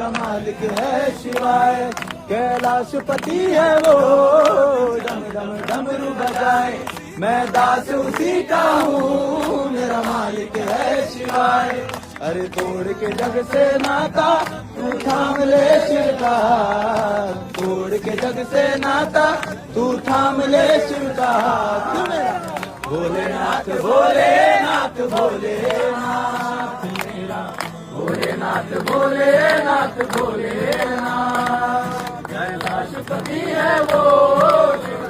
मेरा मालिक है शिवाय। कैलाशपति है वो डम डम डमरू बजाए, मैं दास उसी का हूँ, मेरा मालिक है शिवाय। अरे तोड़ के जग से नाता तू थाम ले शिव का, तोड़ के जग से नाता तू थाम ले शिव का। तू मेरा भोलेनाथ भोलेनाथ भोलेनाथ, मेरा भोलेनाथ भोलेनाथ भोलेनाथ। कैलाशपति है वो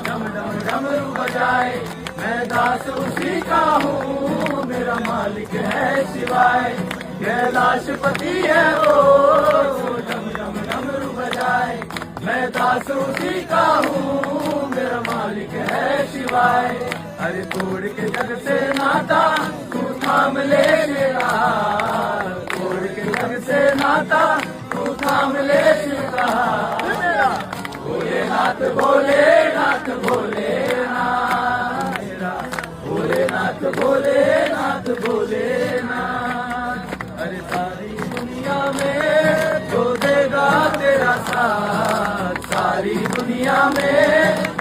डम डम डमरू बजाए, मैं दास उसी का हूँ, मेरा मालिक है शिवाय। कैलाशपति है वो डम डम डमरू बजाए, मैं दास उसी का हूँ, मेरा मालिक है शिवाय। अरे तोड़ के जग से नाता तू थाम ले मेरा, तोड़ के जग से नाता तू थाम ले शिवा। भोलेनाथ भोलेनाथ भोलेनाथ, मेरा भोलेनाथ भोलेनाथ भोलेनाथ। अरे सारी दुनिया में जो देगा तेरा साथ, सारी दुनिया में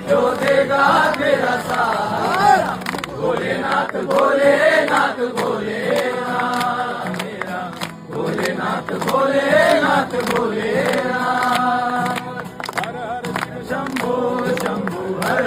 जो देगा तेरा साथ। भोलेनाथ भोलेनाथ भोले